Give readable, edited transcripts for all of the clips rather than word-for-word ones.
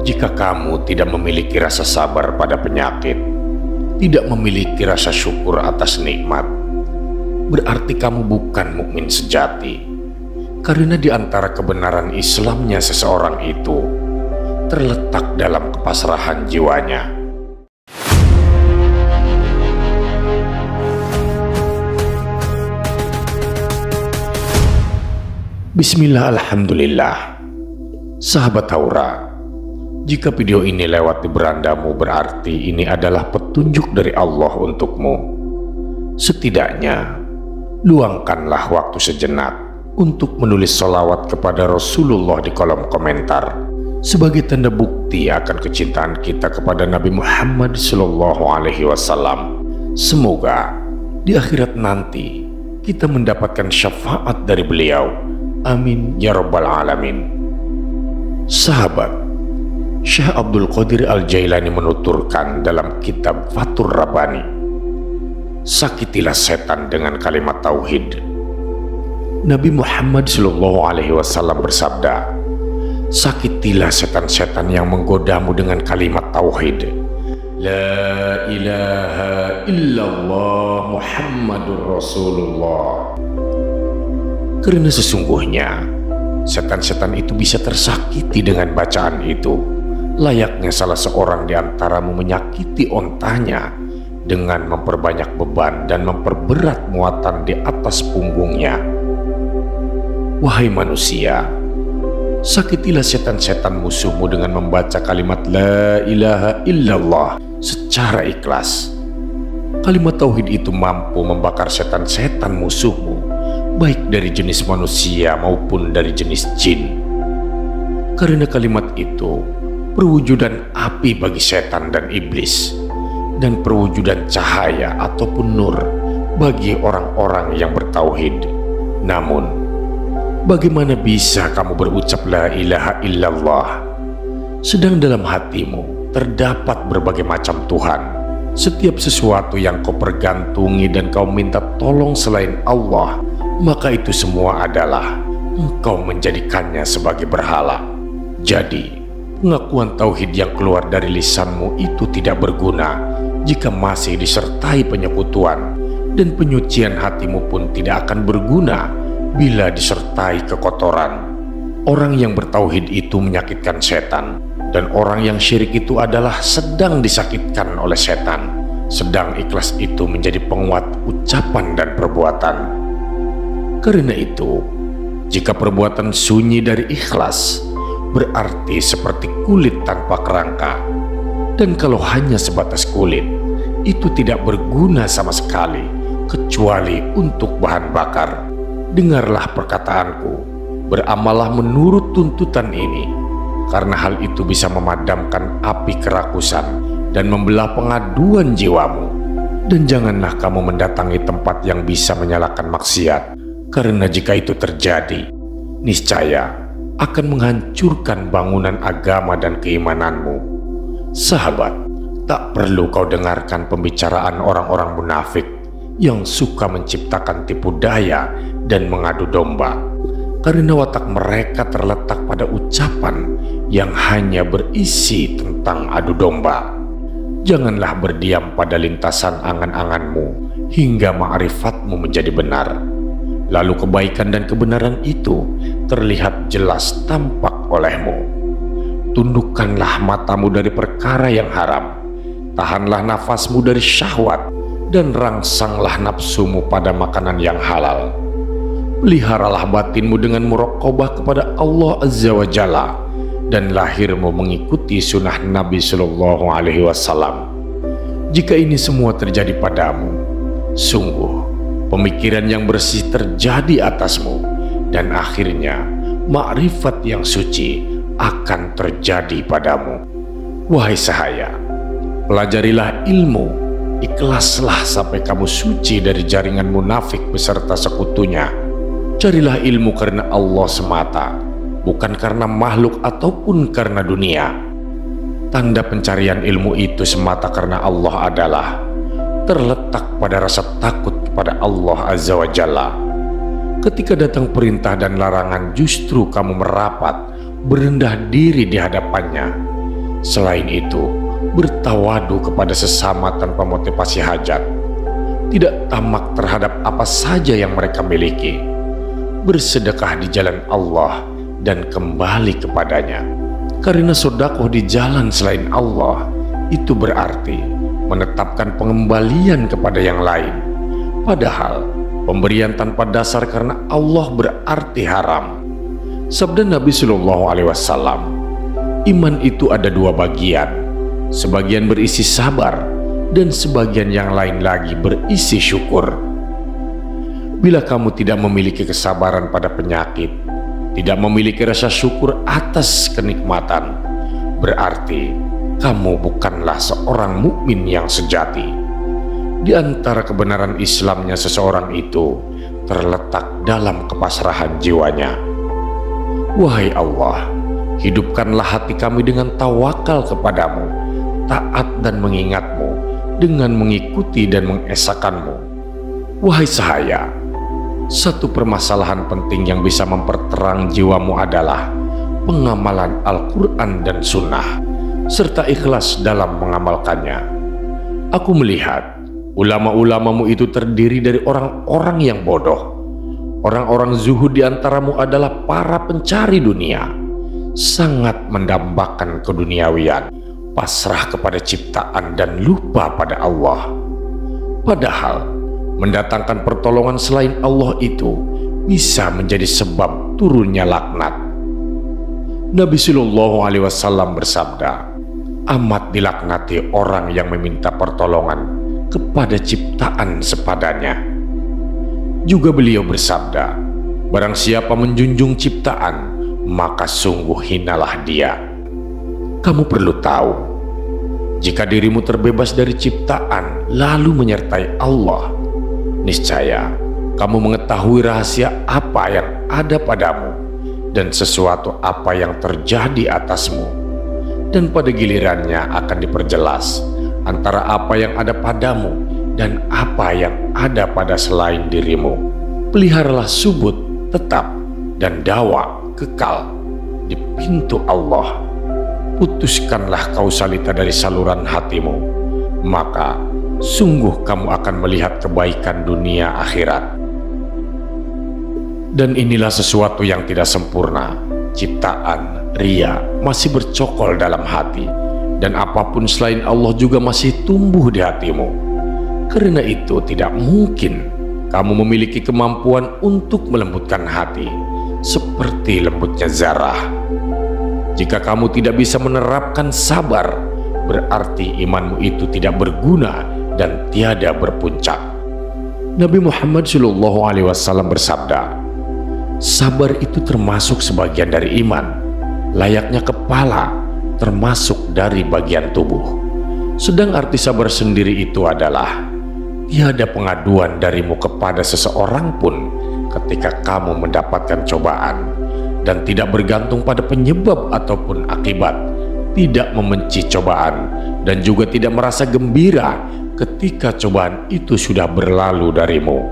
Jika kamu tidak memiliki rasa sabar pada penyakit, tidak memiliki rasa syukur atas nikmat, berarti kamu bukan mukmin sejati. Karena di antara kebenaran Islamnya seseorang itu terletak dalam kepasrahan jiwanya. Bismillah, alhamdulillah. Sahabat Haura, jika video ini lewat di berandamu, berarti ini adalah petunjuk dari Allah untukmu. Setidaknya, luangkanlah waktu sejenak untuk menulis sholawat kepada Rasulullah di kolom komentar sebagai tanda bukti akan kecintaan kita kepada Nabi Muhammad SAW. Semoga di akhirat nanti kita mendapatkan syafaat dari beliau. Amin ya rabbal alamin. Sahabat, Syekh Abdul Qadir Al-Jailani menuturkan dalam kitab Fathur Rabbani, sakitilah setan dengan kalimat tauhid. Nabi Muhammad SAW bersabda, sakitilah setan-setan yang menggodamu dengan kalimat tauhid. La ilaha illallah Muhammadur Rasulullah. Karena sesungguhnya setan-setan itu bisa tersakiti dengan bacaan itu, layaknya salah seorang di antaramu menyakiti ontanya dengan memperbanyak beban dan memperberat muatan di atas punggungnya. Wahai manusia, sakitilah setan-setan musuhmu dengan membaca kalimat La ilaha illallah secara ikhlas. Kalimat tauhid itu mampu membakar setan-setan musuhmu, baik dari jenis manusia maupun dari jenis jin. Karena kalimat itu perwujudan api bagi setan dan iblis, dan perwujudan cahaya ataupun nur bagi orang-orang yang bertauhid. Namun, bagaimana bisa kamu berucap la ilaha illallah sedang dalam hatimu terdapat berbagai macam Tuhan? Setiap sesuatu yang kau pergantungi dan kau minta tolong selain Allah, maka itu semua adalah engkau menjadikannya sebagai berhala. Jadi, pengakuan tauhid yang keluar dari lisanmu itu tidak berguna jika masih disertai penyekutuan, dan penyucian hatimu pun tidak akan berguna bila disertai kekotoran. Orang yang bertauhid itu menyakitkan setan, dan orang yang syirik itu adalah sedang disakitkan oleh setan. Sedang ikhlas itu menjadi penguat ucapan dan perbuatan. Karena itu, jika perbuatan sunyi dari ikhlas, berarti seperti kulit tanpa kerangka. Dan kalau hanya sebatas kulit, itu tidak berguna sama sekali, kecuali untuk bahan bakar. Dengarlah perkataanku, beramallah menurut tuntutan ini, karena hal itu bisa memadamkan api kerakusan dan membelah pengaduan jiwamu. Dan janganlah kamu mendatangi tempat yang bisa menyalakan maksiat, karena jika itu terjadi, niscaya akan menghancurkan bangunan agama dan keimananmu. Sahabat, tak perlu kau dengarkan pembicaraan orang-orang munafik yang suka menciptakan tipu daya dan mengadu domba, karena watak mereka terletak pada ucapan yang hanya berisi tentang adu domba. Janganlah berdiam pada lintasan angan-anganmu hingga ma'rifatmu menjadi benar, lalu kebaikan dan kebenaran itu terlihat jelas tampak olehmu. Tundukkanlah matamu dari perkara yang haram, tahanlah nafasmu dari syahwat, dan rangsanglah nafsumu pada makanan yang halal. Peliharalah batinmu dengan muraqabah kepada Allah Azza wa Jalla, dan lahirmu mengikuti sunnah Nabi SAW. Jika ini semua terjadi padamu, sungguh pemikiran yang bersih terjadi atasmu, dan akhirnya makrifat yang suci akan terjadi padamu. Wahai sahaya, pelajarilah ilmu, ikhlaslah sampai kamu suci dari jaringan munafik beserta sekutunya. Carilah ilmu karena Allah semata, bukan karena makhluk ataupun karena dunia. Tanda pencarian ilmu itu semata karena Allah adalah terletak pada rasa takut kepada Allah Azza wa Jalla. Ketika datang perintah dan larangan, justru kamu merapat, berendah diri di hadapannya. Selain itu, bertawadu kepada sesama tanpa motivasi hajat, tidak tamak terhadap apa saja yang mereka miliki, bersedekah di jalan Allah dan kembali kepadanya. Karena sedekah di jalan selain Allah itu berarti menetapkan pengembalian kepada yang lain. Padahal pemberian tanpa dasar karena Allah berarti haram. Sabda Nabi Shallallahu Alaihi Wasallam, iman itu ada dua bagian, sebagian berisi sabar dan sebagian yang lain lagi berisi syukur. Bila kamu tidak memiliki kesabaran pada penyakit, tidak memiliki rasa syukur atas kenikmatan, berarti kamu bukanlah seorang mukmin yang sejati. Di antara kebenaran Islamnya seseorang itu terletak dalam kepasrahan jiwanya. Wahai Allah, hidupkanlah hati kami dengan tawakal kepadamu, taat dan mengingatmu, dengan mengikuti dan mengesahkanmu. Wahai sahaya, satu permasalahan penting yang bisa memperterang jiwamu adalah pengamalan Al-Quran dan Sunnah, serta ikhlas dalam mengamalkannya. Aku melihat ulama-ulamamu itu terdiri dari orang-orang yang bodoh. Orang-orang zuhud di antaramu adalah para pencari dunia, sangat mendambakan keduniawian, pasrah kepada ciptaan dan lupa pada Allah. Padahal mendatangkan pertolongan selain Allah itu bisa menjadi sebab turunnya laknat. Nabi Shallallahu Alaihi Wasallam bersabda, amat dilaknati orang yang meminta pertolongan kepada ciptaan sepadanya. Juga beliau bersabda, barang siapa menjunjung ciptaan, maka sungguh hinalah dia. Kamu perlu tahu, jika dirimu terbebas dari ciptaan lalu menyertai Allah, niscaya kamu mengetahui rahasia apa yang ada padamu dan sesuatu apa yang terjadi atasmu. Dan pada gilirannya akan diperjelas antara apa yang ada padamu dan apa yang ada pada selain dirimu. Peliharalah subut tetap dan dawa kekal di pintu Allah. Putuskanlah kausalita dari saluran hatimu, maka sungguh kamu akan melihat kebaikan dunia akhirat. Dan inilah sesuatu yang tidak sempurna. Ciptaan, ria masih bercokol dalam hati, dan apapun selain Allah juga masih tumbuh di hatimu. Karena itu tidak mungkin kamu memiliki kemampuan untuk melembutkan hati seperti lembutnya zarah. Jika kamu tidak bisa menerapkan sabar, berarti imanmu itu tidak berguna dan tiada berpuncak. Nabi Muhammad SAW bersabda, sabar itu termasuk sebagian dari iman, layaknya kepala termasuk dari bagian tubuh. Sedang arti sabar sendiri itu adalah tiada pengaduan darimu kepada seseorang pun ketika kamu mendapatkan cobaan, dan tidak bergantung pada penyebab ataupun akibat, tidak membenci cobaan, dan juga tidak merasa gembira ketika cobaan itu sudah berlalu darimu.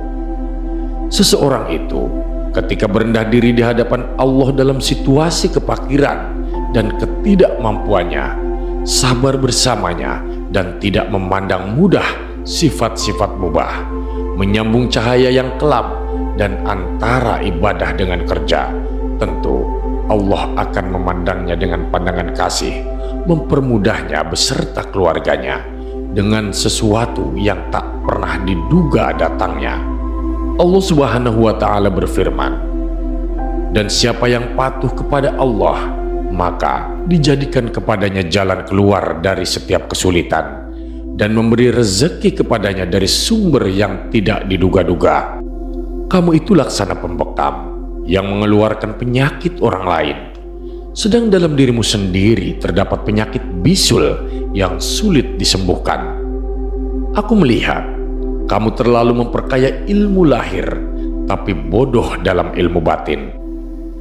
Seseorang itu ketika berendah diri di hadapan Allah dalam situasi kefakiran dan ketidakmampuannya, sabar bersamanya dan tidak memandang mudah sifat-sifat mubah, menyambung cahaya yang kelam dan antara ibadah dengan kerja, tentu Allah akan memandangnya dengan pandangan kasih, mempermudahnya beserta keluarganya dengan sesuatu yang tak pernah diduga datangnya. Allah Subhanahu wa Ta'ala berfirman, dan siapa yang patuh kepada Allah, maka dijadikan kepadanya jalan keluar dari setiap kesulitan, dan memberi rezeki kepadanya dari sumber yang tidak diduga-duga. Kamu itu laksana pembekam yang mengeluarkan penyakit orang lain, sedang dalam dirimu sendiri terdapat penyakit bisul yang sulit disembuhkan. Aku melihat kamu terlalu memperkaya ilmu lahir, tapi bodoh dalam ilmu batin.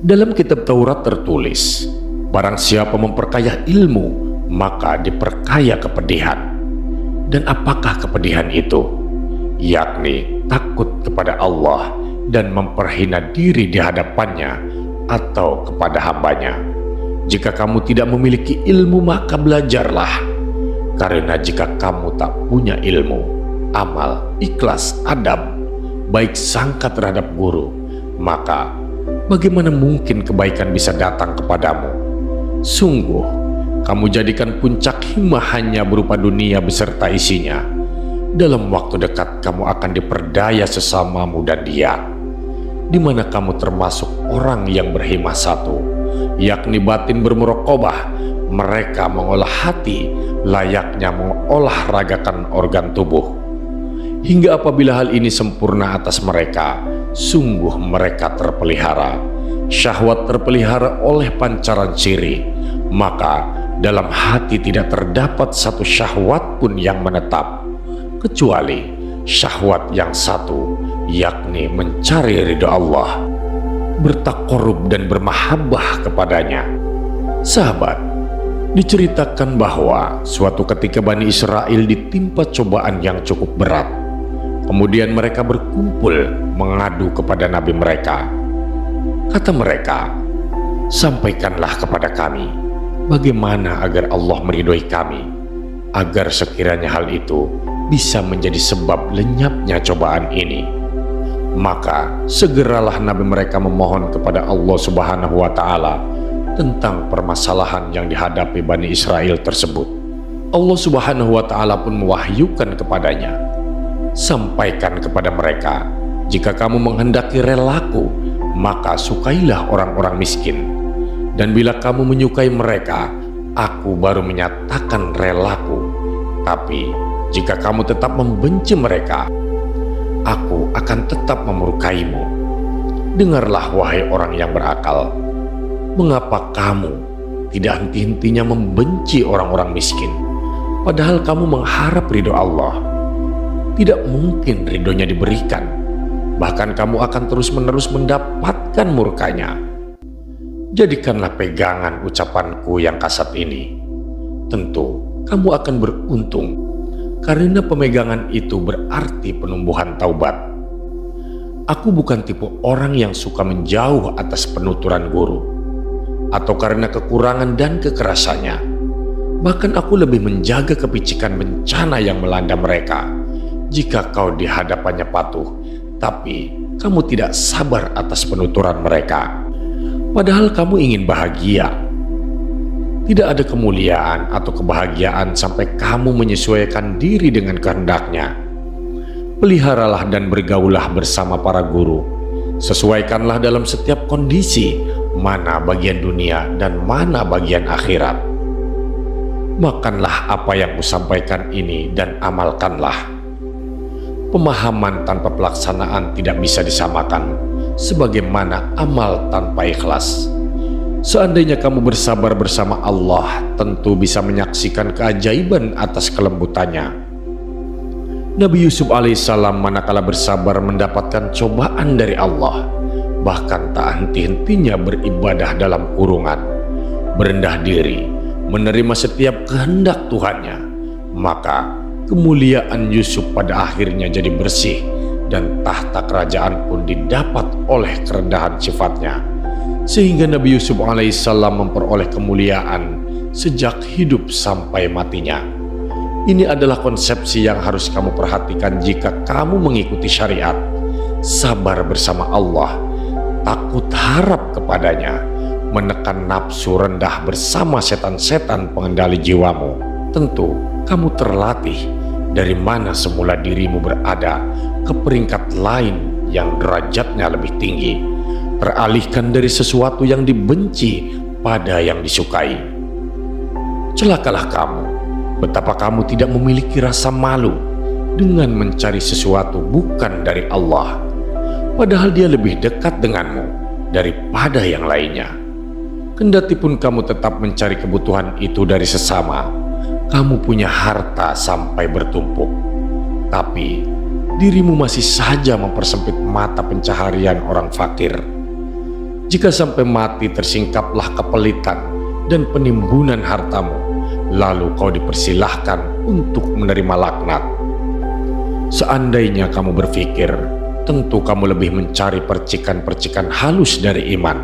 Dalam kitab Taurat tertulis, barang siapa memperkaya ilmu, maka diperkaya kepedihan. Dan apakah kepedihan itu? Yakni takut kepada Allah dan memperhina diri di hadapannya atau kepada hambanya. Jika kamu tidak memiliki ilmu, maka belajarlah. Karena jika kamu tak punya ilmu, amal, ikhlas, adab, baik sangka terhadap guru, maka bagaimana mungkin kebaikan bisa datang kepadamu? Sungguh, kamu jadikan puncak himmah hanya berupa dunia beserta isinya. Dalam waktu dekat kamu akan diperdaya sesamamu dan dia, di mana kamu termasuk orang yang berhimmah satu, yakni batin bermuraqabah. Mereka mengolah hati layaknya mengolahragakan organ tubuh. Hingga apabila hal ini sempurna atas mereka, sungguh mereka terpelihara. Syahwat terpelihara oleh pancaran siri, maka dalam hati tidak terdapat satu syahwat pun yang menetap, kecuali syahwat yang satu, yakni mencari ridha Allah, bertaqarrub dan bermahabbah kepadanya. Sahabat, diceritakan bahwa suatu ketika Bani Israel ditimpa cobaan yang cukup berat. Kemudian mereka berkumpul mengadu kepada Nabi mereka. Kata mereka, "Sampaikanlah kepada kami bagaimana agar Allah meridhoi kami, agar sekiranya hal itu bisa menjadi sebab lenyapnya cobaan ini." Maka segeralah Nabi mereka memohon kepada Allah Subhanahu wa Ta'ala tentang permasalahan yang dihadapi Bani Israel tersebut. Allah Subhanahu wa Ta'ala pun mewahyukan kepadanya, "Sampaikan kepada mereka, jika kamu menghendaki relaku, maka sukailah orang-orang miskin. Dan bila kamu menyukai mereka, aku baru menyatakan relaku. Tapi jika kamu tetap membenci mereka, aku akan tetap memurkaimu. Dengarlah wahai orang yang berakal, mengapa kamu tidak henti-hentinya membenci orang-orang miskin, padahal kamu mengharap ridho Allah? Tidak mungkin ridhonya diberikan, bahkan kamu akan terus-menerus mendapatkan murkanya. Jadikanlah pegangan ucapanku yang kasat ini. Tentu kamu akan beruntung, karena pemegangan itu berarti penumbuhan taubat. Aku bukan tipe orang yang suka menjauh atas penuturan guru, atau karena kekurangan dan kekerasannya. Bahkan aku lebih menjaga kepicikan bencana yang melanda mereka. Jika kau di hadapannya patuh, tapi kamu tidak sabar atas penuturan mereka, padahal kamu ingin bahagia. Tidak ada kemuliaan atau kebahagiaan sampai kamu menyesuaikan diri dengan kehendaknya. Peliharalah dan bergaulah bersama para guru. Sesuaikanlah dalam setiap kondisi mana bagian dunia dan mana bagian akhirat. Makanlah apa yang kusampaikan ini dan amalkanlah. Pemahaman tanpa pelaksanaan tidak bisa disamakan, sebagaimana amal tanpa ikhlas. Seandainya kamu bersabar bersama Allah, tentu bisa menyaksikan keajaiban atas kelembutannya. Nabi Yusuf alaihissalam manakala bersabar mendapatkan cobaan dari Allah, bahkan tak henti-hentinya beribadah dalam kurungan, berendah diri, menerima setiap kehendak Tuhannya, maka kemuliaan Yusuf pada akhirnya jadi bersih dan tahta kerajaan pun didapat oleh kerendahan sifatnya, sehingga Nabi Yusuf alaihissalam memperoleh kemuliaan sejak hidup sampai matinya. Ini adalah konsepsi yang harus kamu perhatikan jika kamu mengikuti syariat. Sabar bersama Allah, takut harap kepadanya, menekan nafsu rendah bersama setan-setan pengendali jiwamu. Tentu kamu terlatih dari mana semula dirimu berada ke peringkat lain yang derajatnya lebih tinggi, teralihkan dari sesuatu yang dibenci pada yang disukai. Celakalah kamu, betapa kamu tidak memiliki rasa malu dengan mencari sesuatu bukan dari Allah, padahal dia lebih dekat denganmu daripada yang lainnya. Kendati pun kamu tetap mencari kebutuhan itu dari sesama, kamu punya harta sampai bertumpuk, tapi dirimu masih saja mempersempit mata pencaharian orang fakir. Jika sampai mati tersingkaplah kepelitan dan penimbunan hartamu, lalu kau dipersilahkan untuk menerima laknat. Seandainya kamu berpikir, tentu kamu lebih mencari percikan-percikan halus dari iman,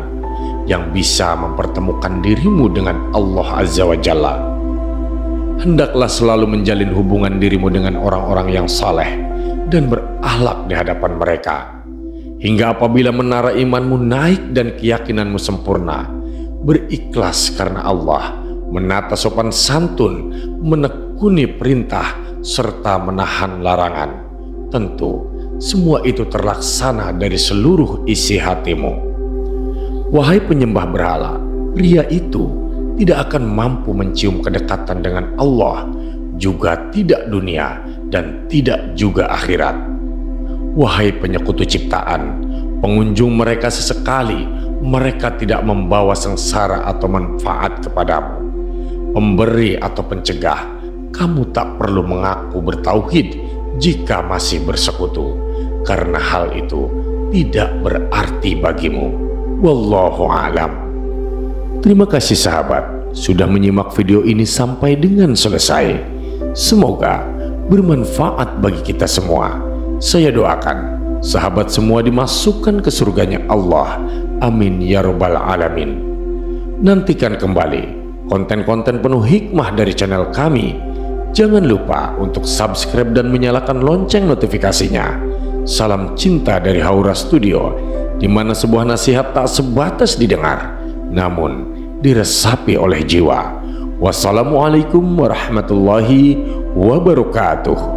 yang bisa mempertemukan dirimu dengan Allah Azza wa Jalla. Hendaklah selalu menjalin hubungan dirimu dengan orang-orang yang saleh dan berakhlak di hadapan mereka, hingga apabila menara imanmu naik dan keyakinanmu sempurna, berikhlas karena Allah, menata sopan santun, menekuni perintah, serta menahan larangan. Tentu semua itu terlaksana dari seluruh isi hatimu. Wahai penyembah berhala, pria itu tidak akan mampu mencium kedekatan dengan Allah, juga tidak dunia dan tidak juga akhirat. Wahai penyekutu ciptaan, pengunjung mereka sesekali, mereka tidak membawa sengsara atau manfaat kepadamu. Pemberi atau pencegah, kamu tak perlu mengaku bertauhid jika masih bersekutu, karena hal itu tidak berarti bagimu. Wallahu a'lam. Terima kasih sahabat sudah menyimak video ini sampai dengan selesai. Semoga bermanfaat bagi kita semua. Saya doakan sahabat semua dimasukkan ke surganya Allah. Amin ya rabbal alamin. Nantikan kembali konten-konten penuh hikmah dari channel kami. Jangan lupa untuk subscribe dan menyalakan lonceng notifikasinya. Salam cinta dari Haura Studio, di mana sebuah nasihat tak sebatas didengar, namun diresapi oleh jiwa. Wassalamualaikum warahmatullahi wabarakatuh.